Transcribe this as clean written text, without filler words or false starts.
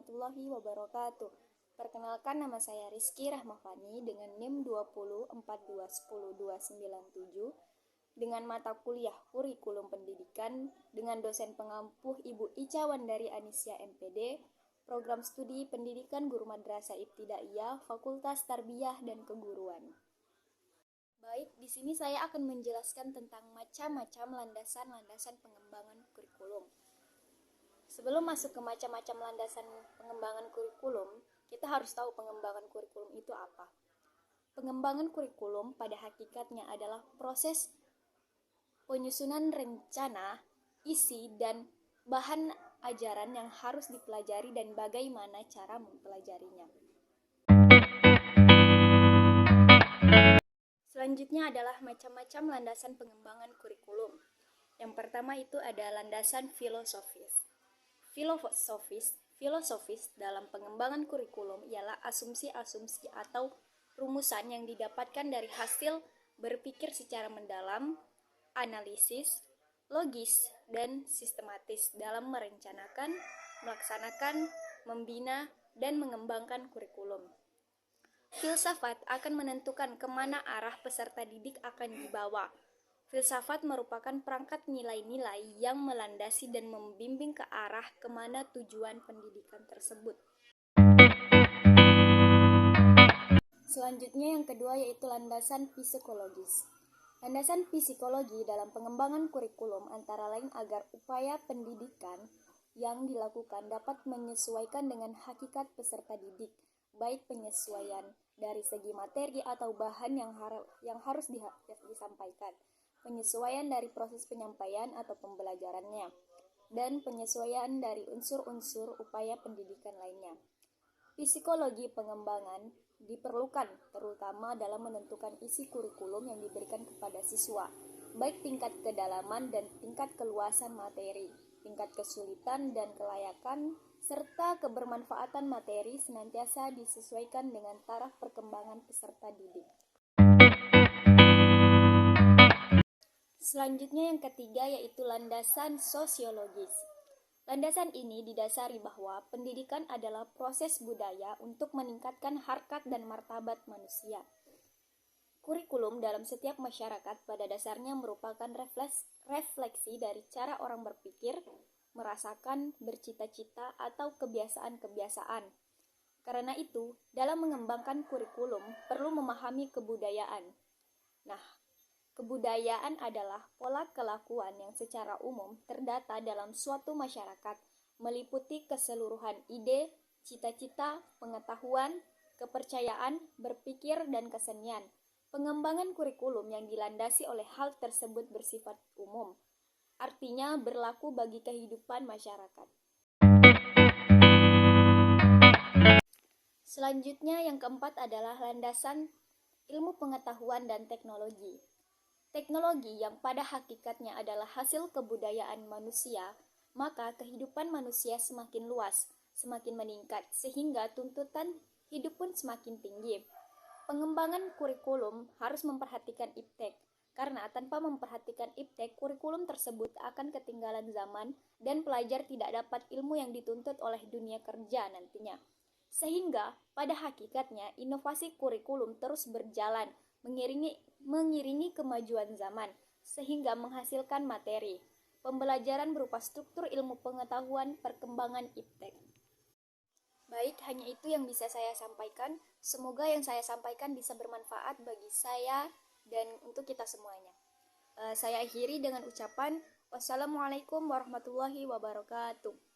warahmatullahi wabarakatuh. Perkenalkan, nama saya Rizky Rahmafani dengan NIM 2042100297 dengan mata kuliah Kurikulum Pendidikan dengan dosen pengampuh Ibu Ica Wandari Anisya MPD, Program Studi Pendidikan Guru Madrasah Ibtidaiyah, Fakultas Tarbiyah dan Keguruan. Baik, di sini saya akan menjelaskan tentang macam-macam landasan-landasan pengembangan kurikulum. Sebelum masuk ke macam-macam landasan pengembangan kurikulum, kita harus tahu pengembangan kurikulum itu apa. Pengembangan kurikulum pada hakikatnya adalah proses penyusunan rencana, isi, dan bahan ajaran yang harus dipelajari dan bagaimana cara mempelajarinya. Selanjutnya adalah macam-macam landasan pengembangan kurikulum. Yang pertama itu ada landasan filosofis. Filosofis dalam pengembangan kurikulum ialah asumsi-asumsi atau rumusan yang didapatkan dari hasil berpikir secara mendalam, analisis, logis, dan sistematis dalam merencanakan, melaksanakan, membina, dan mengembangkan kurikulum. Filsafat akan menentukan kemana arah peserta didik akan dibawa. Filsafat merupakan perangkat nilai-nilai yang melandasi dan membimbing ke arah kemana tujuan pendidikan tersebut. Selanjutnya yang kedua yaitu landasan psikologis. Landasan psikologi dalam pengembangan kurikulum antara lain agar upaya pendidikan yang dilakukan dapat menyesuaikan dengan hakikat peserta didik, baik penyesuaian dari segi materi atau bahan yang harus disampaikan, penyesuaian dari proses penyampaian atau pembelajarannya, dan penyesuaian dari unsur-unsur upaya pendidikan lainnya. Psikologi pengembangan diperlukan terutama dalam menentukan isi kurikulum yang diberikan kepada siswa, baik tingkat kedalaman dan tingkat keluasan materi, tingkat kesulitan dan kelayakan, serta kebermanfaatan materi senantiasa disesuaikan dengan taraf perkembangan peserta didik. Selanjutnya yang ketiga yaitu landasan sosiologis. Landasan ini didasari bahwa pendidikan adalah proses budaya untuk meningkatkan harkat dan martabat manusia. Kurikulum dalam setiap masyarakat pada dasarnya merupakan refleksi dari cara orang berpikir, merasakan, bercita-cita, atau kebiasaan-kebiasaan. Karena itu, dalam mengembangkan kurikulum perlu memahami kebudayaan. Nah, kebudayaan adalah pola kelakuan yang secara umum terdata dalam suatu masyarakat, meliputi keseluruhan ide, cita-cita, pengetahuan, kepercayaan, berpikir, dan kesenian. Pengembangan kurikulum yang dilandasi oleh hal tersebut bersifat umum, artinya berlaku bagi kehidupan masyarakat. Selanjutnya yang keempat adalah landasan ilmu pengetahuan dan teknologi. Teknologi yang pada hakikatnya adalah hasil kebudayaan manusia, maka kehidupan manusia semakin luas, semakin meningkat, sehingga tuntutan hidup pun semakin tinggi. Pengembangan kurikulum harus memperhatikan iptek, karena tanpa memperhatikan iptek, kurikulum tersebut akan ketinggalan zaman dan pelajar tidak dapat ilmu yang dituntut oleh dunia kerja nantinya. Sehingga pada hakikatnya inovasi kurikulum terus berjalan, mengiringi kemajuan zaman, sehingga menghasilkan materi pembelajaran berupa struktur ilmu pengetahuan perkembangan iptek. Baik, hanya itu yang bisa saya sampaikan. Semoga yang saya sampaikan bisa bermanfaat bagi saya dan untuk kita semuanya. Saya akhiri dengan ucapan wassalamualaikum warahmatullahi wabarakatuh.